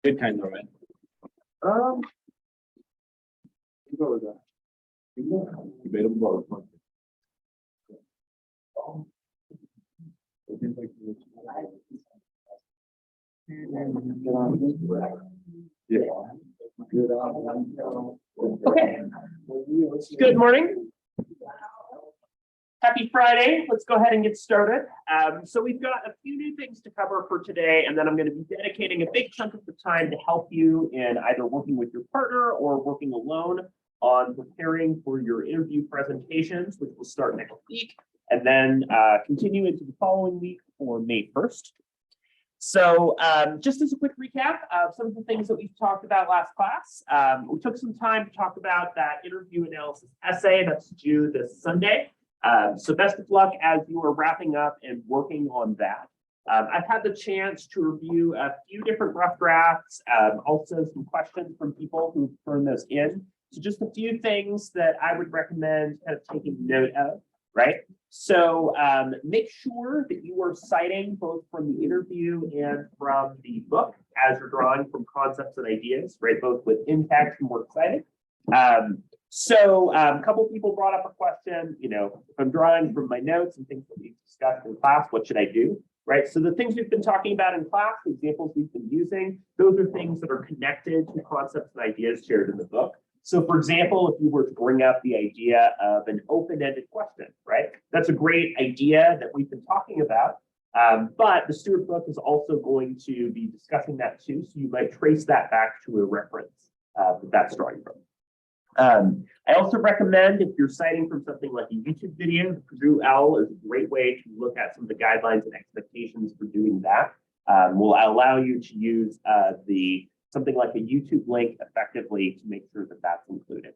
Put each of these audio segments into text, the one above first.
Good kind though, right? You go with that. Debatable. Yeah. Okay. Good morning. Happy Friday. Let's go ahead and get started. So we've got a few new things to cover for today, and then I'm going to be dedicating a big chunk of the time to help you in either working with your partner or working alone on preparing for your interview presentations, which will start next week, and then continue into the following week for May 1st. So just as a quick recap of some of the things that we've talked about last class, we took some time to talk about that interview analysis essay that's due this Sunday. So best of luck as you are wrapping up and working on that. I've had the chance to review a few different rough drafts, also some questions from people who've turned those in. So just a few things that I would recommend kind of taking note of, right? So make sure that you are citing both from the interview and from the book as you're drawing from concepts and ideas, right? Both with in-text and works cited. So a couple people brought up a question, you know, if I'm drawing from my notes and things that we've discussed in class, what should I do? Right. So the things we've been talking about in class, the examples we've been using, those are things that are connected to concepts and ideas shared in the book. So for example, if you were to bring up the idea of an open-ended question, right? That's a great idea that we've been talking about. But the Stewart book is also going to be discussing that too. So you might trace that back to a reference that that's drawing from. I also recommend if you're citing from something like a YouTube video, the Purdue OWL is a great way to look at some of the guidelines and expectations for doing that. Will allow you to use something like a YouTube link effectively to make sure that that's included.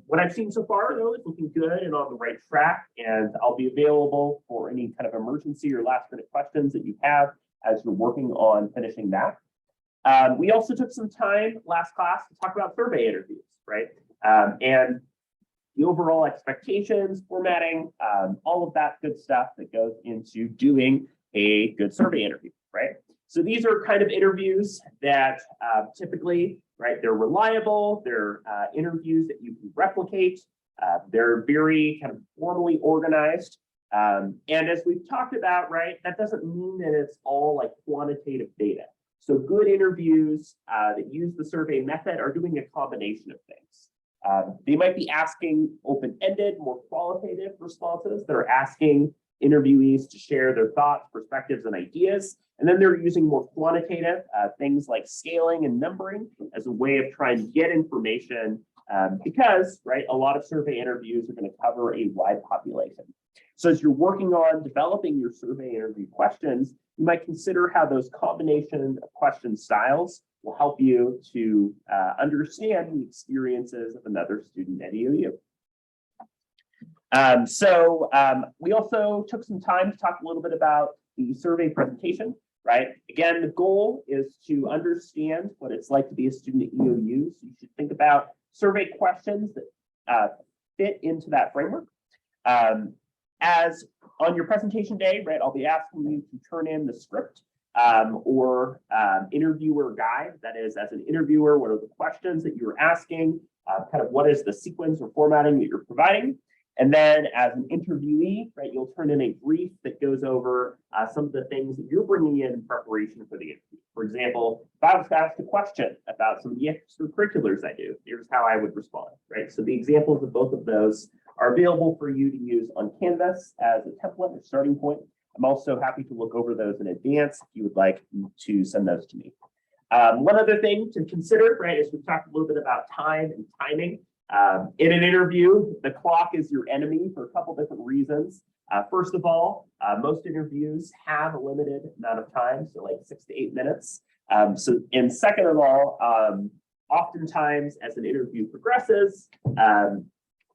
What I've seen so far though is looking good and on the right track, and I'll be available for any kind of emergency or last minute questions that you have as you're working on finishing that. We also took some time last class to talk about survey interviews, right? And the overall expectations, formatting, all of that good stuff that goes into doing a good survey interview, right? So these are kind of interviews that typically, right, they're reliable, they're interviews that you can replicate, they're very kind of formally organized. And as we've talked about, right, that doesn't mean that it's all like quantitative data. So good interviews that use the survey method are doing a combination of things. They might be asking open-ended, more qualitative responses that are asking interviewees to share their thoughts, perspectives, and ideas. And then they're using more quantitative things like scaling and numbering as a way of trying to get information because, right, a lot of survey interviews are going to cover a wide population. So as you're working on developing your survey interview questions, you might consider how those combination of question styles will help you to understand the experiences of another student at EOU. We also took some time to talk a little bit about the survey presentation, right? Again, the goal is to understand what it's like to be a student at EOU. So you should think about survey questions that fit into that framework. As on your presentation day, right, I'll be asking you to turn in the script or interviewer guide. That is, as an interviewer, what are the questions that you're asking? Kind of what is the sequence or formatting that you're providing? And then as an interviewee, right, you'll turn in a brief that goes over some of the things that you're bringing in preparation for the interview. For example, if I was asked a question about some of the extracurriculars I do, here's how I would respond, right? So the examples of both of those are available for you to use on Canvas as a template or starting point. I'm also happy to look over those in advance if you would like to send those to me. One other thing to consider, right, is we've talked a little bit about time and timing. In an interview, the clock is your enemy for a couple different reasons. First of all, most interviews have a limited amount of time, so like 6 to 8 minutes. And second of all, oftentimes as an interview progresses,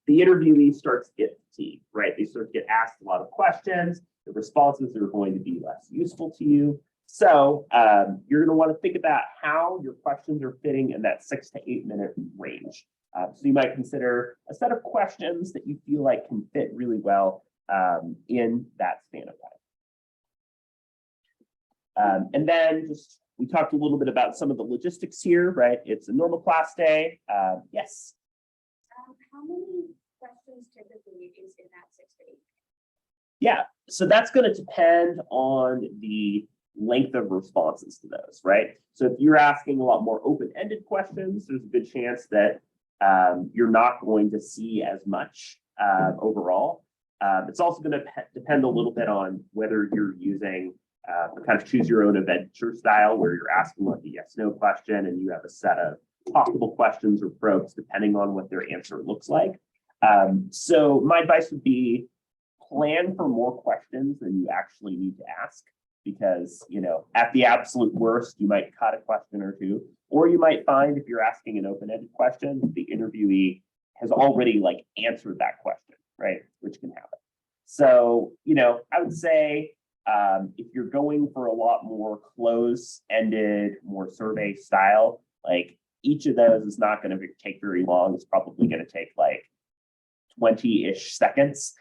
the interviewee starts to get fatigued, right? They start to get asked a lot of questions. The responses are going to be less useful to you. So you're going to want to think about how your questions are fitting in that 6 to 8 minute range. So you might consider a set of questions that you feel like can fit really well in that span of And then just, we talked a little bit about some of the logistics here, right? It's a normal class day. Yes. How many questions typically is in that 6 to 8? Yeah, so that's going to depend on the length of responses to those, right? So if you're asking a lot more open-ended questions, there's a good chance that you're not going to see as much overall. It's also going to depend a little bit on whether you're using the kind of choose your own adventure style, where you're asking like a yes/no question and you have a set of possible questions or probes depending on what their answer looks like. So my advice would be plan for more questions than you actually need to ask, because, you know, at the absolute worst, you might cut a question or two, or you might find if you're asking an open-ended question, the interviewee has already like answered that question, right? Which can happen. So, you know, I would say if you're going for a lot more close-ended, more survey style, like each of those is not going to take very long. It's probably going to take like 20-ish seconds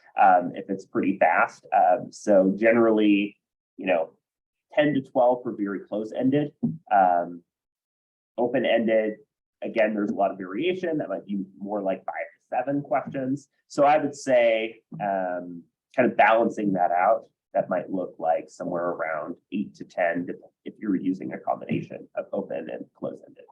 if it's pretty fast. So generally, you know, 10 to 12 for very close-ended. Open-ended, again, there's a lot of variation. That might be more like 5 to 7 questions. So I would say kind of balancing that out, that might look like somewhere around 8 to 10 if you're using a combination of open and close-ended.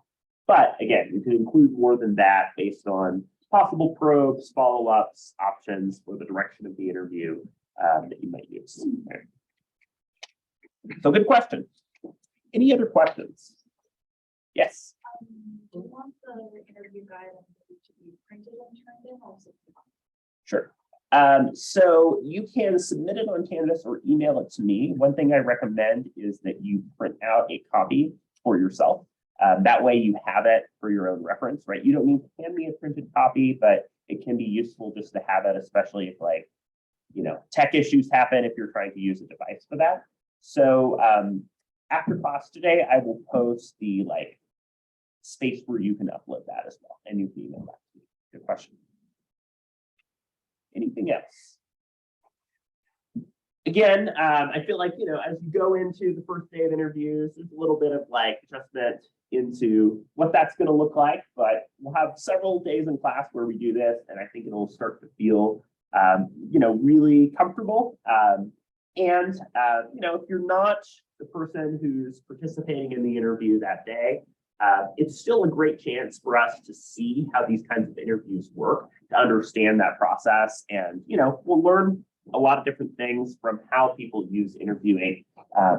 But again, you can include more than that based on possible probes, follow-ups, options for the direction of the interview that you might use. Okay. So good question. Any other questions? Yes. Do you want the interview guide to be printed and turned in, or is it? Sure. So you can submit it on Canvas or email it to me. One thing I recommend is that you print out a copy for yourself. That way you have it for your own reference, right? You don't need to hand me a printed copy, but it can be useful just to have it, especially if, like, you know, tech issues happen if you're trying to use a device for that. So after class today, I will post the like space where you can upload that as well, and you can email that to me. Good question. Anything else? Again, I feel like, you know, as you go into the first day of interviews, there's a little bit of like adjustment into what that's going to look like, but we'll have several days in class where we do this, and I think it'll start to feel, you know, really comfortable. You know, if you're not the person who's participating in the interview that day, it's still a great chance for us to see how these kinds of interviews work, to understand that process. And, you know, we'll learn a lot of different things from how people use interviewing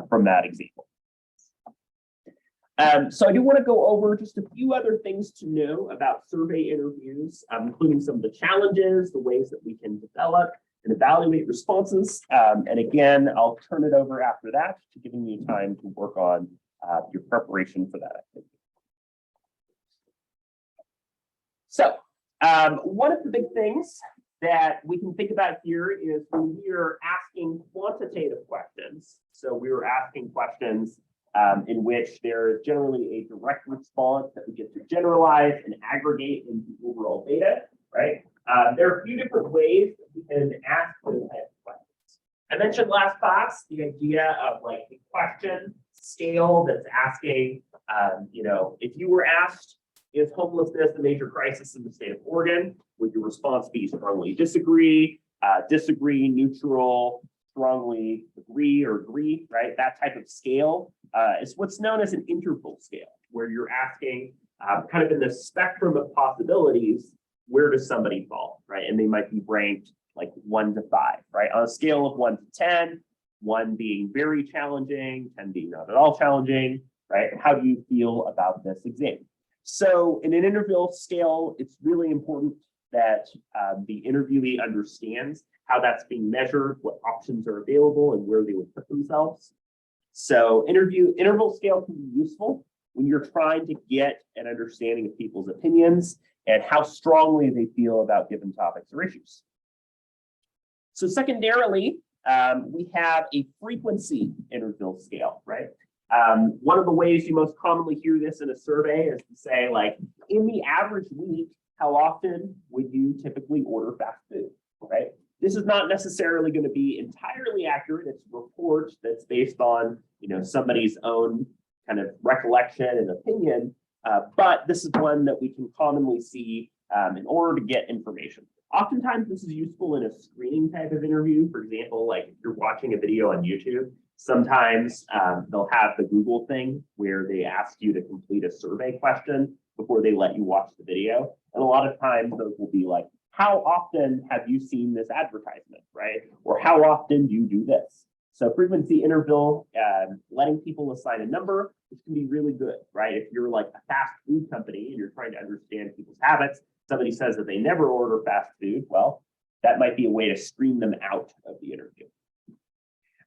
from that example. So I do want to go over just a few other things to know about survey interviews, including some of the challenges, the ways that we can develop and evaluate responses. And again, I'll turn it over after that to giving you time to work on your preparation for that activity. So one of the big things that we can think about here is when we are asking quantitative questions. So we were asking questions in which there is generally a direct response that we get to generalize and aggregate into overall data, right? There are a few different ways that we can ask those types of questions. I mentioned last class the idea of like a question scale that's asking, you know, if you were asked, is homelessness a major crisis in the state of Oregon? Would your response be strongly disagree, disagree, neutral, strongly agree, or agree, right? That type of scale is what's known as an interval scale, where you're asking kind of in the spectrum of possibilities, where does somebody fall, right? And they might be ranked like 1 to 5, right? On a scale of 1 to 10, 1 being very challenging, 10 being not at all challenging, right? How do you feel about this exam? So in an interval scale, it's really important that the interviewee understands how that's being measured, what options are available, and where they would put themselves. So interval scale can be useful when you're trying to get an understanding of people's opinions and how strongly they feel about given topics or issues. So secondarily, we have a frequency interval scale, right? One of the ways you most commonly hear this in a survey is to say, like, in the average week, how often would you typically order fast food, right? This is not necessarily going to be entirely accurate. It's a report that's based on, somebody's own kind of recollection and opinion, but this is one that we can commonly see in order to get information. Oftentimes, this is useful in a screening type of interview. For example, like if you're watching a video on YouTube, sometimes they'll have the Google thing where they ask you to complete a survey question before they let you watch the video. And a lot of times those will be like, how often have you seen this advertisement, right? Or how often do you do this? So frequency interval, letting people assign a number, which can be really good, right? If you're like a fast food company and you're trying to understand people's habits, somebody says that they never order fast food, well, that might be a way to screen them out of the interview.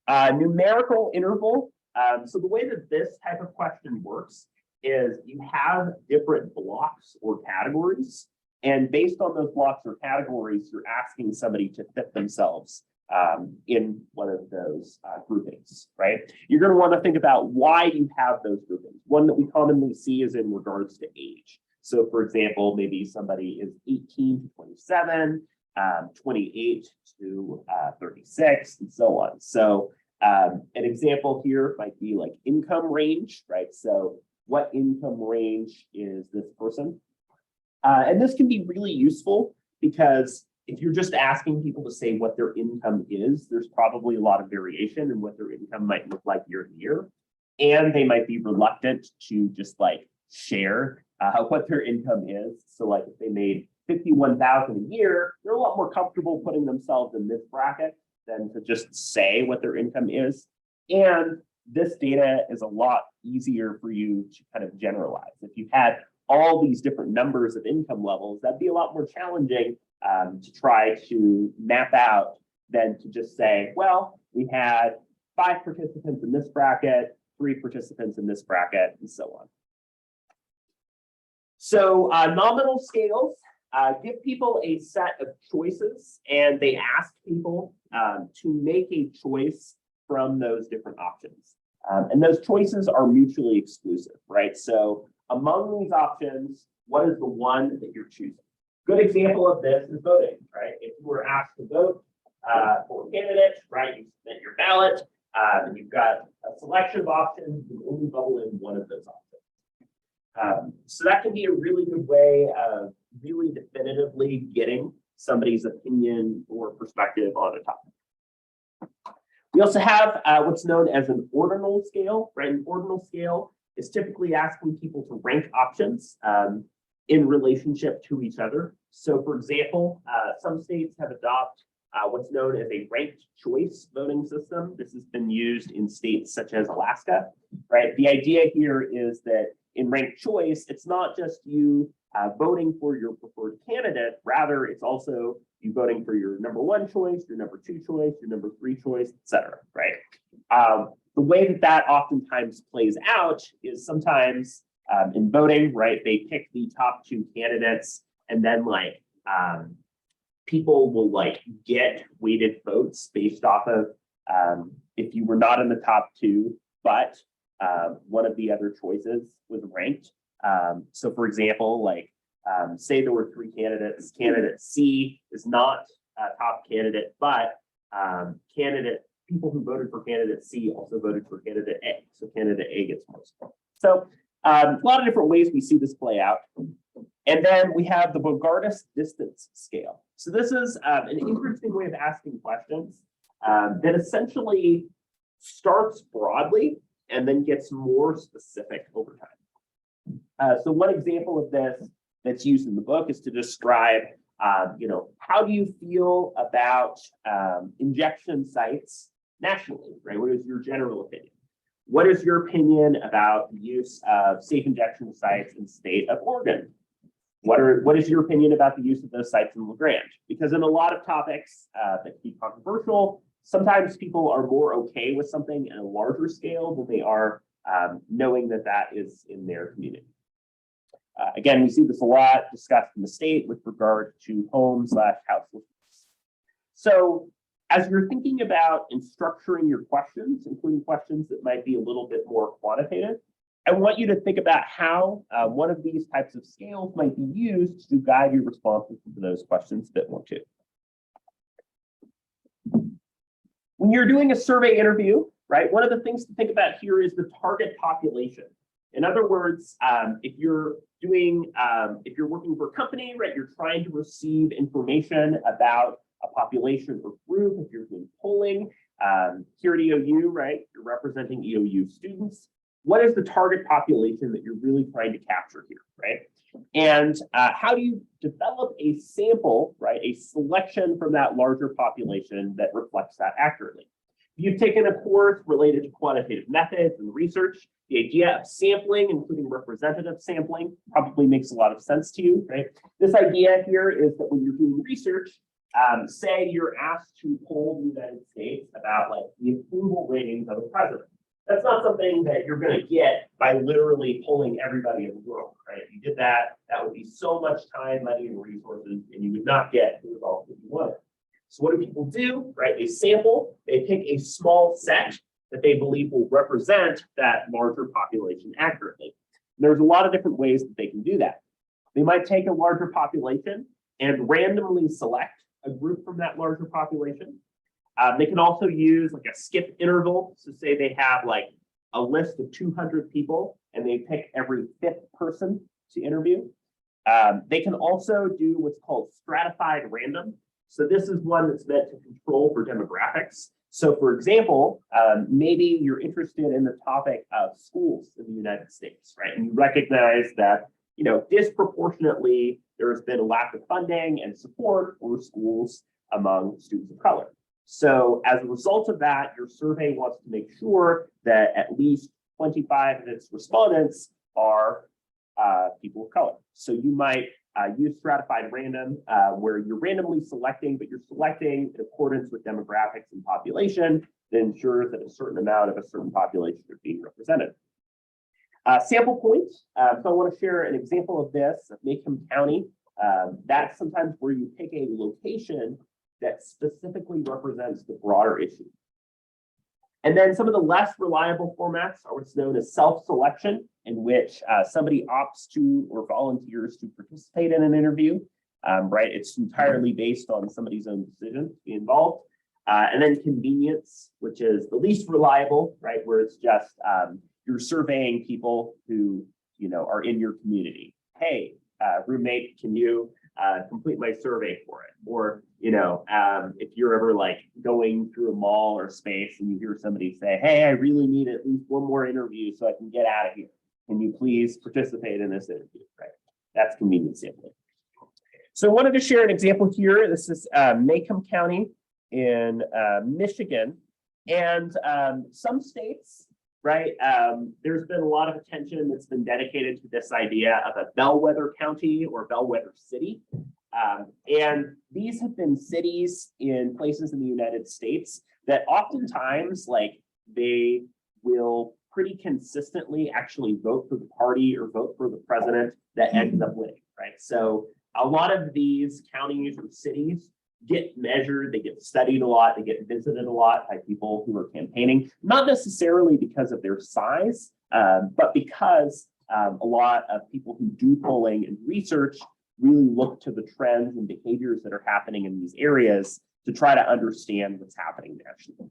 Numerical interval. So the way that this type of question works is you have different blocks or categories, and based on those blocks or categories, you're asking somebody to fit themselves in one of those groupings, right? You're going to want to think about why you have those groupings. One that we commonly see is in regards to age. So for example, maybe somebody is 18 to 27, 28 to 36, and so on. So an example here might be like income range, right? So what income range is this person? And this can be really useful because if you're just asking people to say what their income is, there's probably a lot of variation in what their income might look like year to year. And they might be reluctant to just like share what their income is. So like if they made $51,000 a year, they're a lot more comfortable putting themselves in this bracket than to just say what their income is. And this data is a lot easier for you to kind of generalize. If you had all these different numbers of income levels, that'd be a lot more challenging to try to map out than to just say, well, we had 5 participants in this bracket, 3 participants in this bracket, and so on. So nominal scales give people a set of choices, and they ask people to make a choice from those different options. And those choices are mutually exclusive, right? So among these options, what is the one that you're choosing? Good example of this is voting, right? If you were asked to vote for a candidate, right, you submit your ballot, and you've got a selection of options, you only vote in one of those options. So that can be a really good way of really definitively getting somebody's opinion or perspective on a topic. We also have what's known as an ordinal scale, right? An ordinal scale is typically asking people to rank options in relationship to each other. So for example, some states have adopted what's known as a ranked choice voting system. This has been used in states such as Alaska, right? The idea here is that in ranked choice, it's not just you voting for your preferred candidate, rather it's also you voting for your number 1 choice, your number 2 choice, your number 3 choice, etc. Right? The way that that oftentimes plays out is sometimes in voting, right? They pick the top 2 candidates, and then like people will like get weighted votes based off of if you were not in the top 2, but one of the other choices was ranked. So for example, like say there were 3 candidates, candidate C is not a top candidate, but people who voted for candidate C also voted for candidate A. So candidate A gets more support. So a lot of different ways we see this play out. And then we have the Bogardus distance scale. So this is an interesting way of asking questions that essentially starts broadly and then gets more specific over time. So one example of this that's used in the book is to describe, how do you feel about injection sites nationally, right? What is your general opinion? What is your opinion about the use of safe injection sites in the state of Oregon? What is your opinion about the use of those sites in LaGrange? Because in a lot of topics that can be controversial, sometimes people are more okay with something at a larger scale than they are knowing that that is in their community. Again, we see this a lot discussed in the state with regard to home/house listings. So as you're thinking about and structuring your questions, including questions that might be a little bit more quantitative, I want you to think about how one of these types of scales might be used to guide your responses to those questions a bit more too. When you're doing a survey interview, right? One of the things to think about here is the target population. In other words, if you're working for a company, right, you're trying to receive information about a population or group. If you're doing polling, here at EOU, right, you're representing EOU students. What is the target population that you're really trying to capture here, right? And how do you develop a sample, right, a selection from that larger population that reflects that accurately? If you've taken a course related to quantitative methods and research, the idea of sampling, including representative sampling, probably makes a lot of sense to you, right? This idea here is that when you're doing research, say you're asked to poll the United States about like the approval ratings of a president. That's not something that you're going to get by literally polling everybody in the world, right? If you did that, that would be so much time, money, and resources, and you would not get the results that you wanted. So what do people do, right? They sample, they pick a small set that they believe will represent that larger population accurately. And there's a lot of different ways that they can do that. They might take a larger population and randomly select a group from that larger population. They can also use like a skip interval. So say they have like a list of 200 people and they pick every 5th person to interview. They can also do what's called stratified random. So this is one that's meant to control for demographics. So for example, maybe you're interested in the topic of schools in the United States, right? And you recognize that, you know, disproportionately, there has been a lack of funding and support for schools among students of color. So as a result of that, your survey wants to make sure that at least 25 of its respondents are people of color. So you might use stratified random, where you're randomly selecting, but you're selecting in accordance with demographics and population that ensures that a certain amount of a certain population are being represented. Sample points. So I want to share an example of this, of Macomb County. That's sometimes where you pick a location that specifically represents the broader issue. And then some of the less reliable formats are what's known as self-selection, in which somebody opts to or volunteers to participate in an interview, right? It's entirely based on somebody's own decision to be involved. And then convenience, which is the least reliable, right? Where it's just you're surveying people who, you know, are in your community. Hey, roommate, can you complete my survey for it? Or, you know, if you're ever like going through a mall or space and you hear somebody say, hey, I really need at least one more interview so I can get out of here. Can you please participate in this interview, right? That's convenience sampling. So I wanted to share an example here. This is Macomb County in Michigan. And some states, right, there's been a lot of attention that's been dedicated to this idea of a bellwether county or bellwether city. And these have been cities in places in the United States that oftentimes, like, they will pretty consistently actually vote for the party or vote for the president that ends up winning, right? So a lot of these counties or cities get measured, they get studied a lot, they get visited a lot by people who are campaigning, not necessarily because of their size, but because a lot of people who do polling and research really look to the trends and behaviors that are happening in these areas to try to understand what's happening nationally.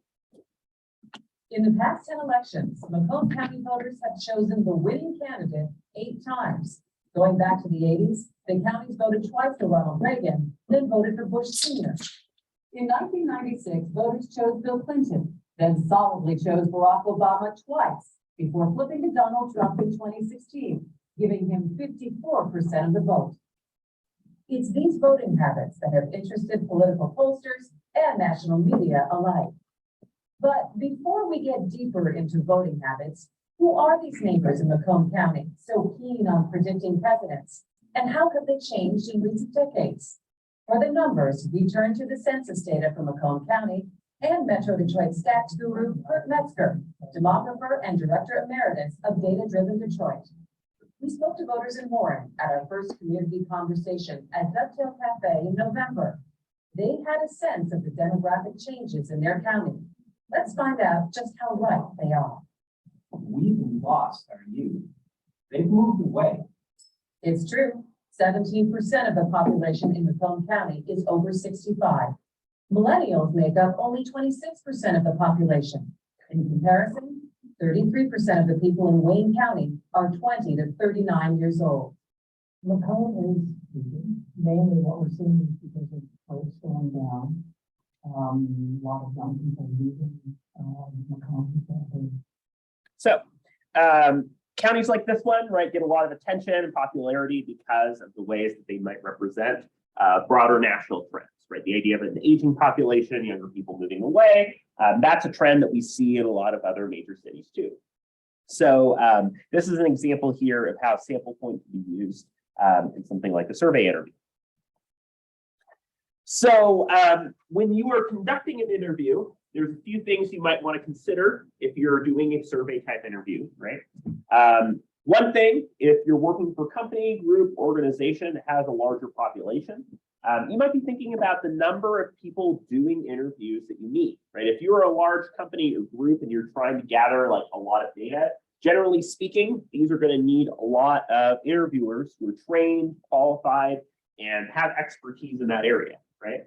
In the past 10 elections, Macomb County voters have chosen the winning candidate 8 times. Going back to the 80s, the counties voted twice for Ronald Reagan, then voted for Bush Sr. In 1996, voters chose Bill Clinton, then solidly chose Barack Obama twice, before flipping to Donald Trump in 2016, giving him 54% of the vote. It's these voting habits that have interested political pollsters and national media alike. But before we get deeper into voting habits, who are these neighbors in Macomb County so keen on predicting presidents? And how have they changed in recent decades? For the numbers, we turn to the census data from Macomb County and Metro Detroit stats guru Kurt Metzger, demographer and director emeritus of Data Driven Detroit. We spoke to voters in Warren at our first community conversation at Dovetail Cafe in November. They had a sense of the demographic changes in their county. Let's find out just how right they are. We've lost our youth. They've moved away. It's true. 17% of the population in Macomb County is over 65. Millennials make up only 26% of the population. In comparison, 33% of the people in Wayne County are 20 to 39 years old. Macomb is mainly what we're seeing is because of rates going down. A lot of young people leaving, Macomb. So counties like this one, right, get a lot of attention and popularity because of the ways that they might represent broader national trends, right? The idea of an aging population, younger people moving away, that's a trend that we see in a lot of other major cities too. So this is an example here of how sample point can be used in something like a survey interview. So when you are conducting an interview, there's a few things you might want to consider if you're doing a survey type interview, right? One thing, if you're working for a company, group, organization that has a larger population, you might be thinking about the number of people doing interviews that you need, right? If you're a large company or group and you're trying to gather like a lot of data, generally speaking, these are going to need a lot of interviewers who are trained, qualified, and have expertise in that area, right?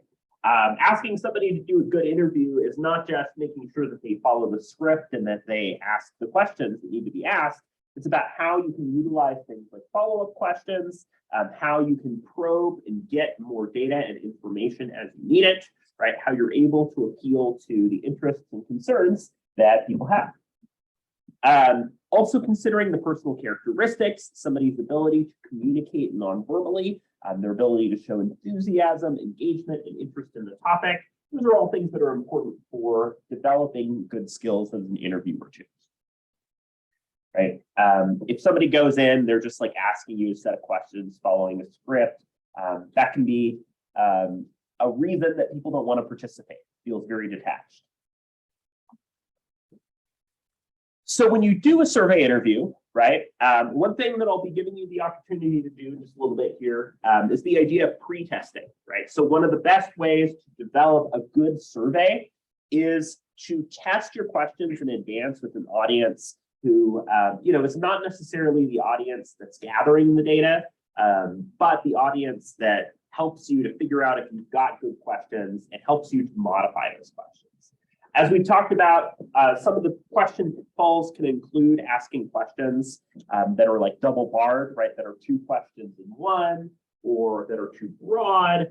Asking somebody to do a good interview is not just making sure that they follow the script and that they ask the questions that need to be asked. It's about how you can utilize things like follow-up questions, how you can probe and get more data and information as you need it, right? How you're able to appeal to the interests and concerns that people have. Also considering the personal characteristics, somebody's ability to communicate non-verbally, their ability to show enthusiasm, engagement, and interest in the topic. Those are all things that are important for developing good skills as an interviewer too. Right? If somebody goes in, they're just like asking you a set of questions following a script, that can be a reason that people don't want to participate. It feels very detached. So when you do a survey interview, right, one thing that I'll be giving you the opportunity to do just a little bit here is the idea of pre-testing, right? So one of the best ways to develop a good survey is to test your questions in advance with an audience who, is not necessarily the audience that's gathering the data, but the audience that helps you to figure out if you've got good questions and helps you to modify those questions. As we talked about, some of the question pitfalls can include asking questions that are like double barred, right? That are two questions in one, or that are too broad,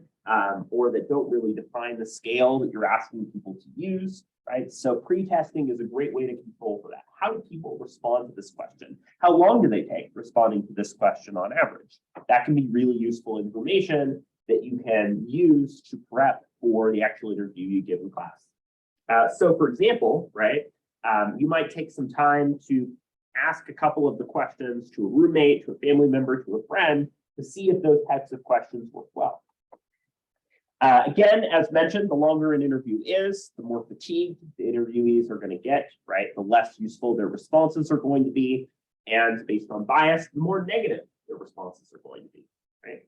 or that don't really define the scale that you're asking people to use, right? So pre-testing is a great way to control for that. How do people respond to this question? How long do they take responding to this question on average? That can be really useful information that you can use to prep for the actual interview you give in class. So for example, right, you might take some time to ask a couple of the questions to a roommate, to a family member, to a friend, to see if those types of questions work well. Again, as mentioned, the longer an interview is, the more fatigued the interviewees are going to get, right? The less useful their responses are going to be. And based on bias, the more negative their responses are going to be, right?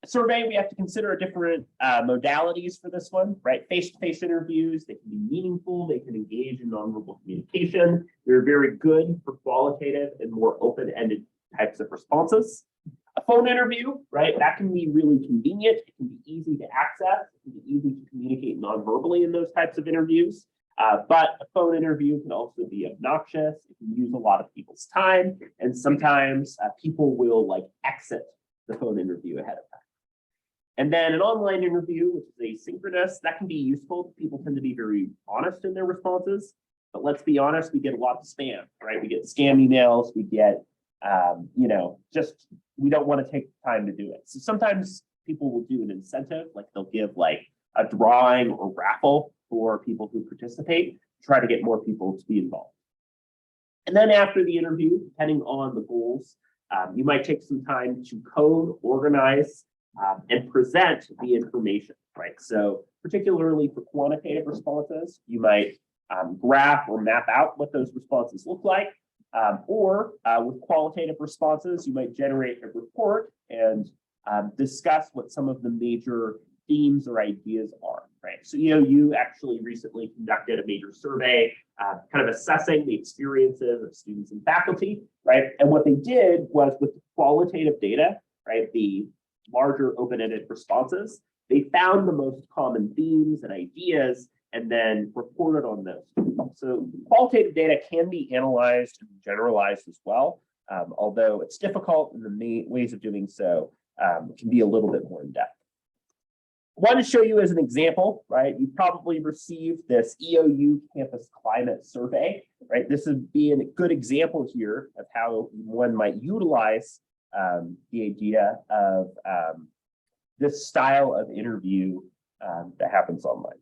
Survey, we have to consider different modalities for this one, right? Face-to-face interviews, they can be meaningful, they can engage in nonverbal communication. They're very good for qualitative and more open-ended types of responses. A phone interview, right? That can be really convenient. It can be easy to access. It can be easy to communicate non-verbally in those types of interviews. But a phone interview can also be obnoxious. It can use a lot of people's time. And sometimes people will like exit the phone interview ahead of time. And then an online interview, which is asynchronous, that can be useful. People tend to be very honest in their responses. But let's be honest, we get a lot of spam, right? We get scam emails. We get, we don't want to take the time to do it. So sometimes people will do an incentive, like they'll give like a drawing or raffle for people who participate, try to get more people to be involved. And then after the interview, depending on the goals, you might take some time to code, organize, and present the information, right? So particularly for quantitative responses, you might graph or map out what those responses look like. Or with qualitative responses, you might generate a report and discuss what some of the major themes or ideas are, right? So, you actually recently conducted a major survey, kind of assessing the experiences of students and faculty, right? And what they did was with qualitative data, right, the larger open-ended responses, they found the most common themes and ideas, and then reported on those. So qualitative data can be analyzed and generalized as well, although it's difficult and the main ways of doing so can be a little bit more in depth. I want to show you as an example, right? You probably received this EOU Campus Climate Survey, right? This would be a good example here of how one might utilize the idea of this style of interview that happens online.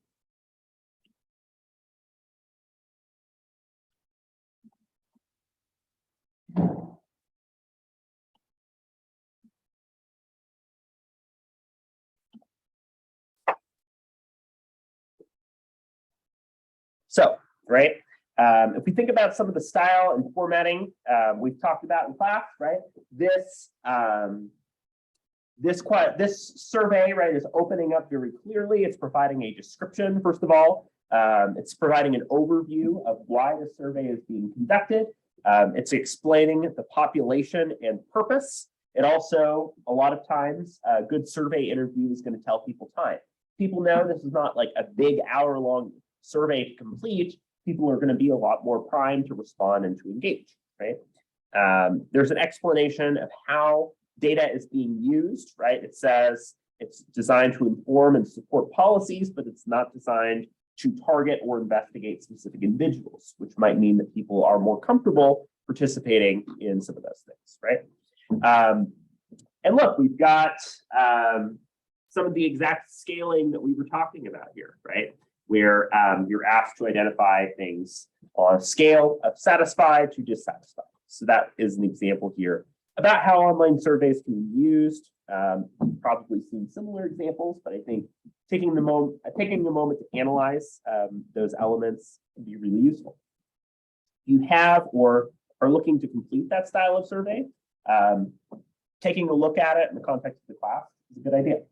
So, right, if we think about some of the style and formatting we've talked about in class, right, this survey, right, is opening up very clearly. It's providing a description, first of all. It's providing an overview of why the survey is being conducted. It's explaining the population and purpose. It also, a lot of times, a good survey interview is going to tell people time. People know this is not like a big hour-long survey to complete. People are going to be a lot more primed to respond and to engage, right? There's an explanation of how data is being used, right? It says it's designed to inform and support policies, but it's not designed to target or investigate specific individuals, which might mean that people are more comfortable participating in some of those things, right? And look, we've got some of the exact scaling that we were talking about here, right? Where you're asked to identify things on a scale of satisfied to dissatisfied. So that is an example here about how online surveys can be used. You've probably seen similar examples, but I think taking a moment to analyze those elements can be really useful. If you have or are looking to complete that style of survey, taking a look at it in the context of the class is a good idea.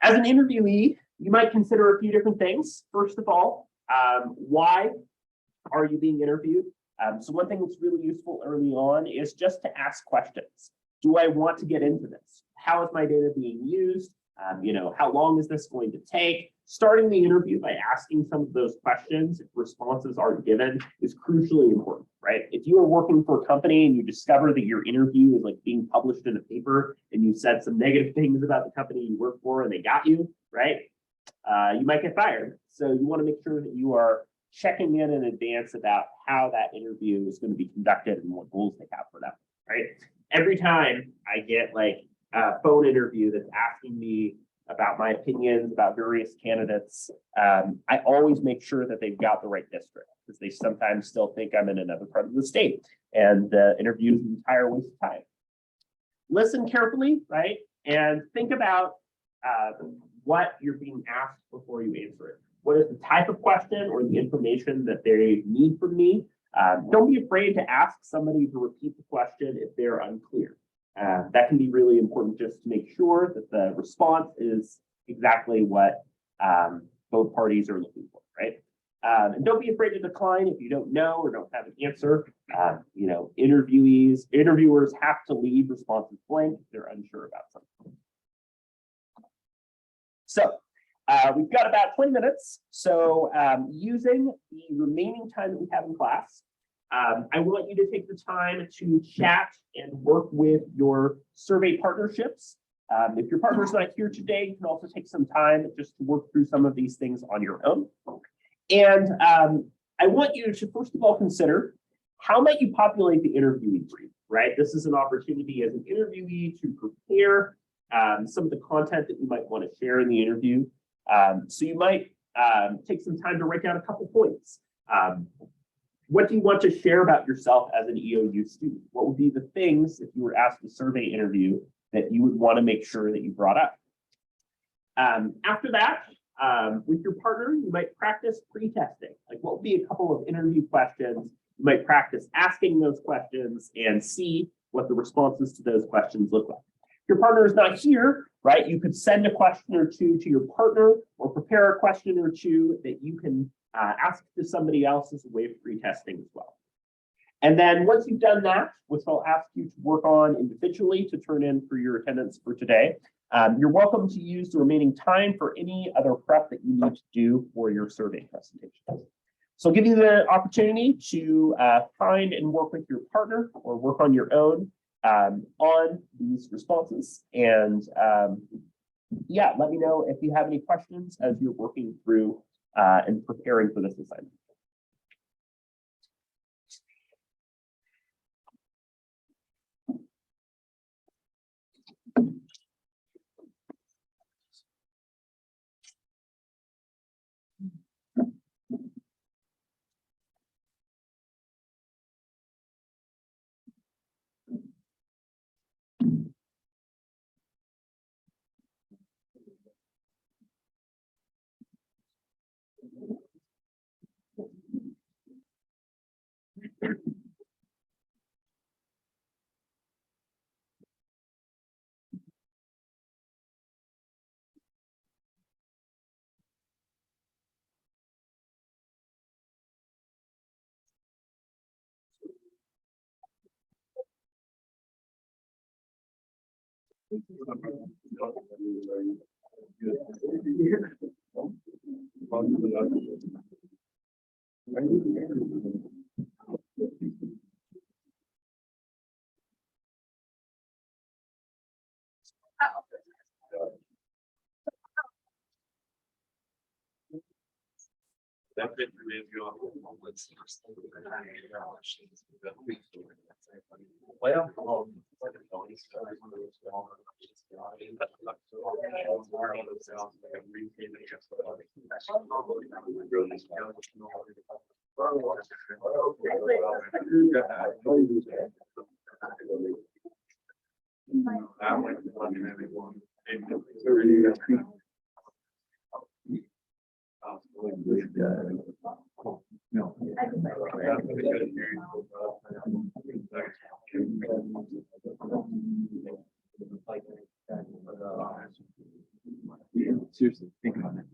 As an interviewee, you might consider a few different things. First of all, why are you being interviewed? So one thing that's really useful early on is just to ask questions. Do I want to get into this? How is my data being used? How long is this going to take? Starting the interview by asking some of those questions, if responses aren't given, is crucially important, right? If you are working for a company and you discover that your interview is like being published in a paper and you said some negative things about the company you work for and they got you, right? You might get fired. So you want to make sure that you are checking in advance about how that interview is going to be conducted and what goals they have for them, right? Every time I get like a phone interview that's asking me about my opinions about various candidates, I always make sure that they've got the right district, because they sometimes still think I'm in another part of the state, and the interview is an entire waste of time. Listen carefully, right? And think about what you're being asked before you answer it. What is the type of question or the information that they need from me? Don't be afraid to ask somebody to repeat the question if they're unclear. That can be really important just to make sure that the response is exactly what both parties are looking for, right? And don't be afraid to decline if you don't know or don't have an answer. Interviewers have to leave responses blank if they're unsure about something. So we've got about 20 minutes. So using the remaining time that we have in class, I want you to take the time to chat and work with your survey partnerships. If your partner's not here today, you can also take some time just to work through some of these things on your own. And I want you to, first of all, consider how might you populate the interviewee brief, right? This is an opportunity as an interviewee to prepare some of the content that you might want to share in the interview. So you might take some time to write down a couple points. What do you want to share about yourself as an EOU student? What would be the things, if you were asked a survey interview, that you would want to make sure that you brought up? After that, with your partner, you might practice pre-testing. Like, what would be a couple of interview questions? You might practice asking those questions and see what the responses to those questions look like. If your partner is not here, right, you could send a question or two to your partner or prepare a question or two that you can ask to somebody else as a way of pre-testing as well. And then once you've done that, which I'll ask you to work on individually to turn in for your attendance for today, you're welcome to use the remaining time for any other prep that you need to do for your survey presentation. So I'll give you the opportunity to find and work with your partner or work on your own on these responses. And yeah, let me know if you have any questions as you're working through and preparing for this assignment. Seriously, think about it.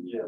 Yeah.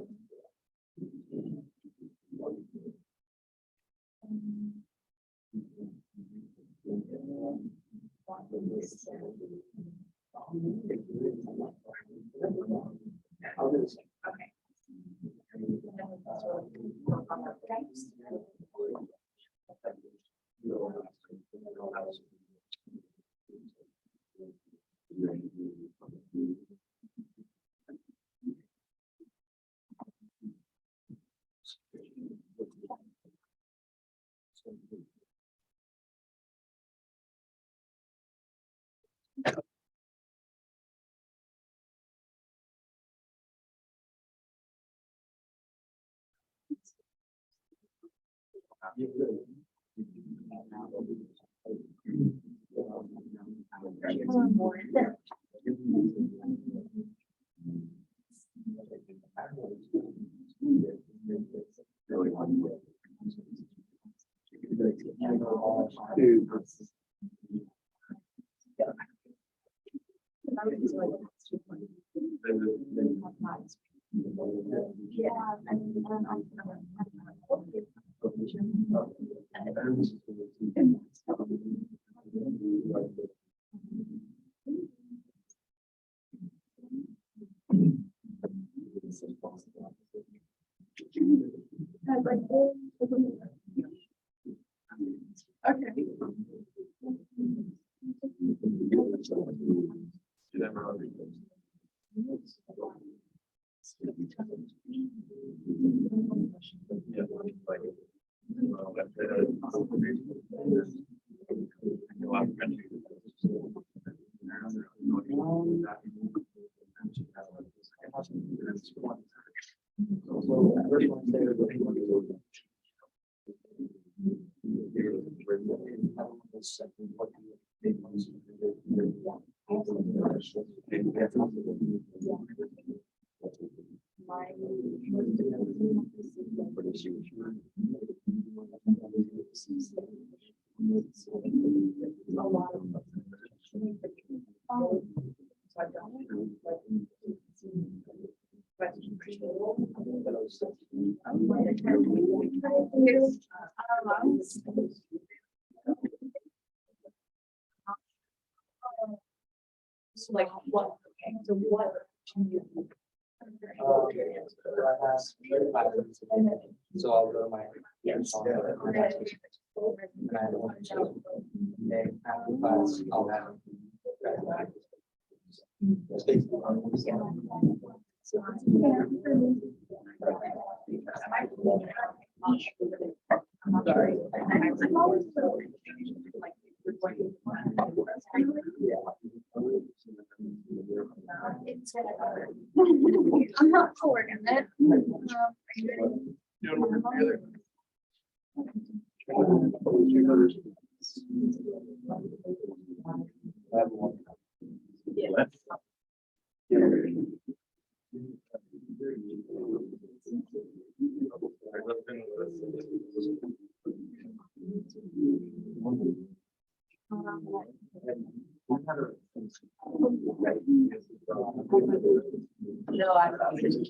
Okay. So like what, okay, so what do you? So I'll go to my. And I want to. And after class, I'll have. Sorry. I'm not forward in it. No, I don't. I don't think.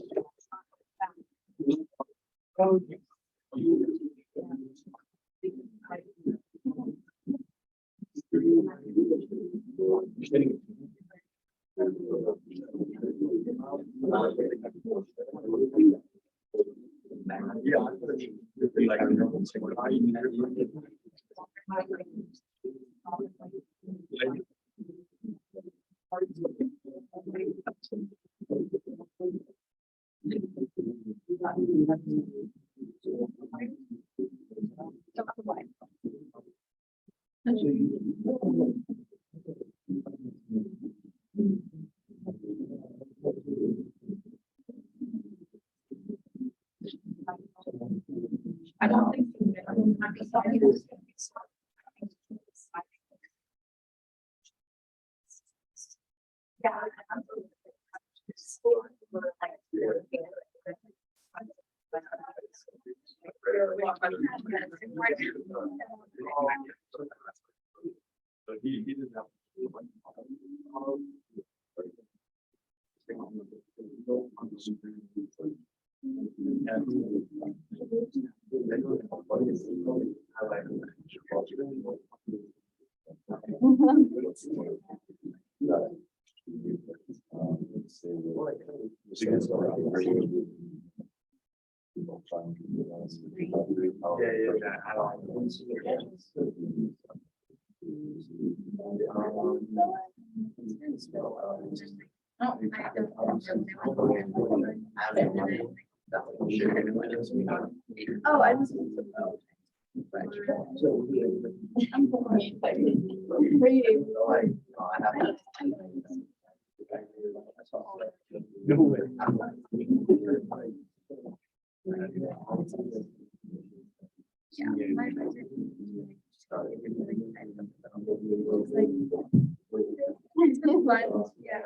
Yeah. Oh, I just. I'm reading. No way. Yeah.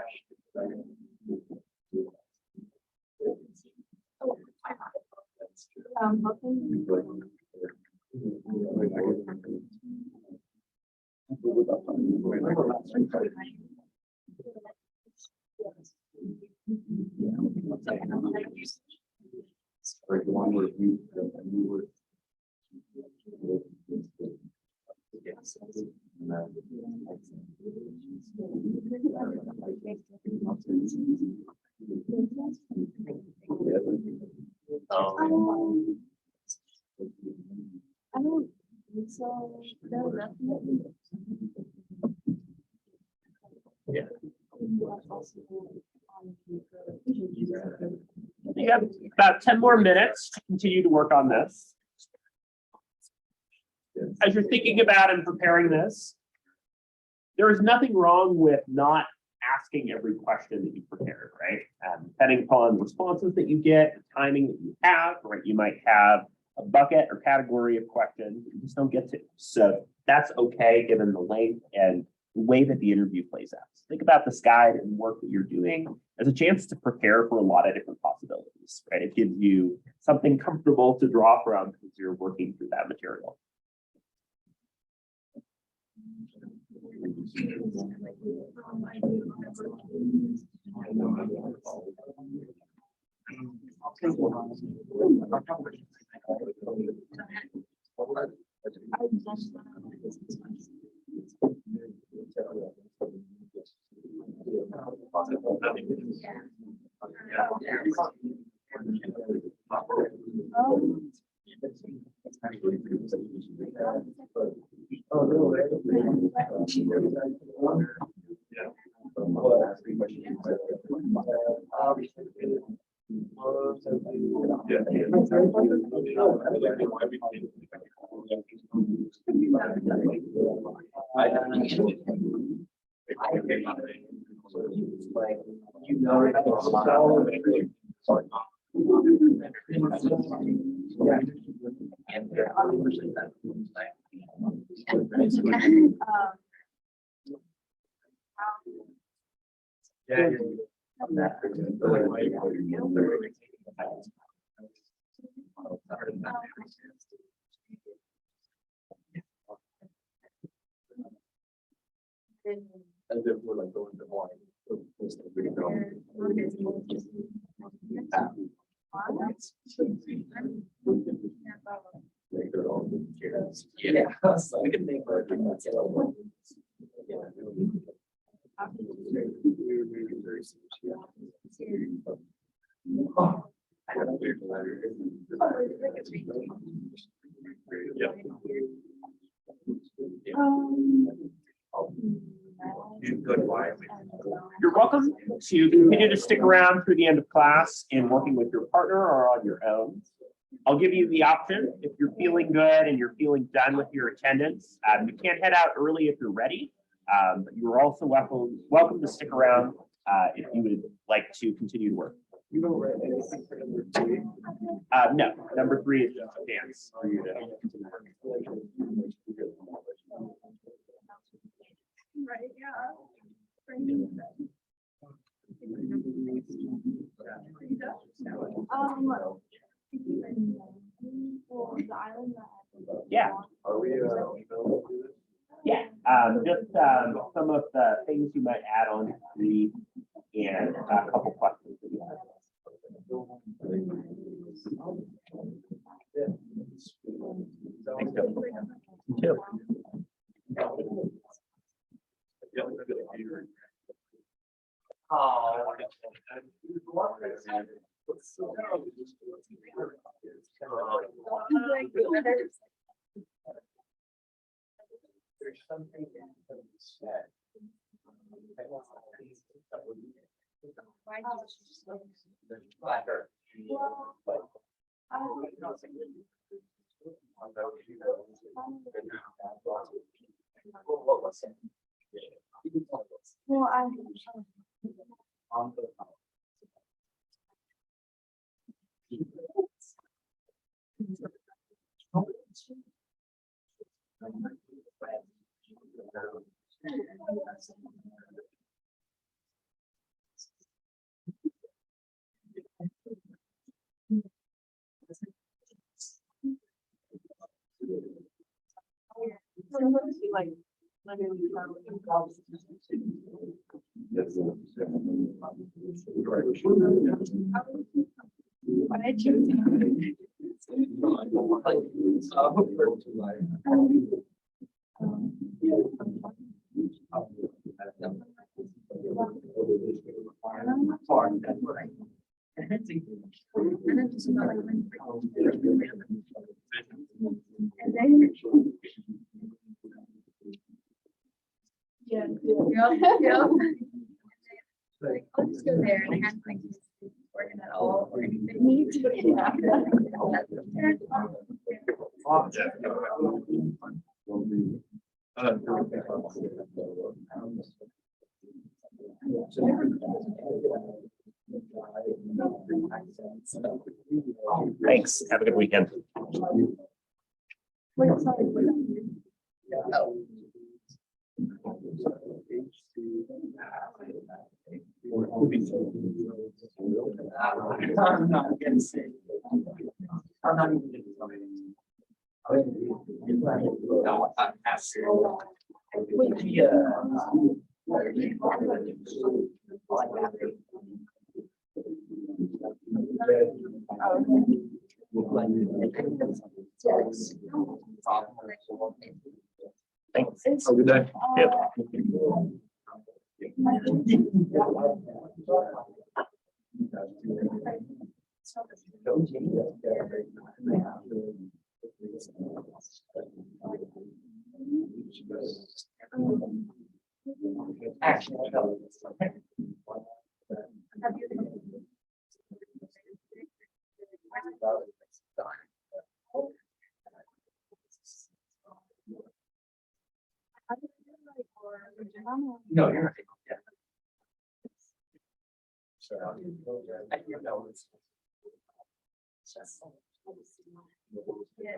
Yeah. Like the one where we were. I don't think so. No, definitely. Yeah. You have about 10 more minutes to continue to work on this. As you're thinking about and preparing this, there is nothing wrong with not asking every question that you prepared, right? Depending upon the responses that you get, the timing that you have, right? You might have a bucket or category of questions that you just don't get to. So that's okay, given the length and the way that the interview plays out. So think about this guide and work that you're doing as a chance to prepare for a lot of different possibilities, right? It gives you something comfortable to draw from as you're working through that material. As if we're like going to Hawaii. Yeah. So I can think You're welcome to continue to stick around through the end of class in working with your partner or on your own. I'll give you the option if you're feeling good and you're feeling done with your attendance. You can't head out early if you're ready, but you're also welcome to stick around if you would like to continue to work. You don't write anything for number 3. No, number 3 is just a dance. Right, yeah. For the island that. Yeah. Are we, Yeah, just some of the things you might add on to 3 and a couple questions that you have. Thanks, Bill. You too. there's something that was said. Flatter. What was it? Well, I choose. Yeah. Yeah. Like, I'll just go there and act like he's working at all or anything. Need to. Thanks. Have a good weekend. I'm not gonna say. I'm not even gonna tell you. No, I'm absolutely. Thanks. Have a good day. Yep. Actually, no, you're right. Yeah. I think that was. Yeah,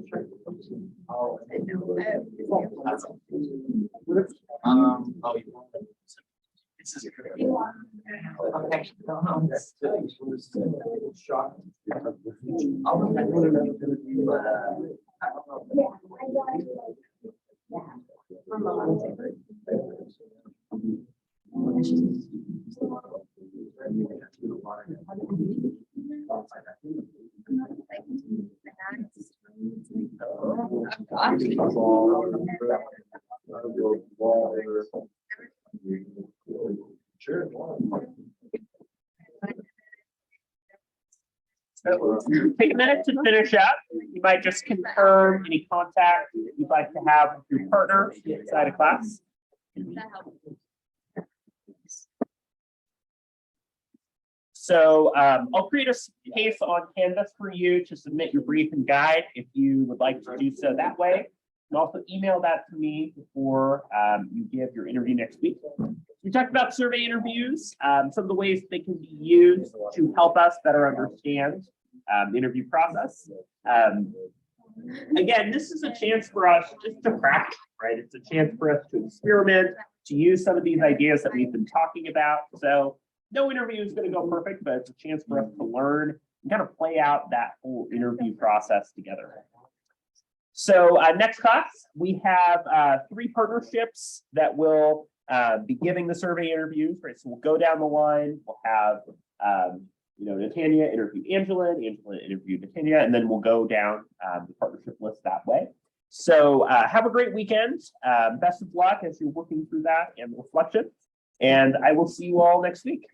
sure. Oh, this is great. Okay. That's shock. Sure. Take a minute to finish up. You might just confirm any contact that you'd like to have with your partner inside of class. So I'll create a space on Canvas for you to submit your brief and guide if you would like to do so that way. You can also email that to me before you give your interview next week. We talked about survey interviews, some of the ways they can be used to help us better understand the interview process. Again, this is a chance for us just to practice, right? It's a chance for us to experiment, to use some of these ideas that we've been talking about. So no interview is going to go perfect, but it's a chance for us to learn and kind of play out that whole interview process together. So next class, we have 3 partnerships that will be giving the survey interviews, right? So we'll go down the line, we'll have, Natanya interview Angela, and Angela interview Natanya, and then we'll go down the partnership list that way. So have a great weekend. Best of luck as you're working through that and the reflection. And I will see you all next week.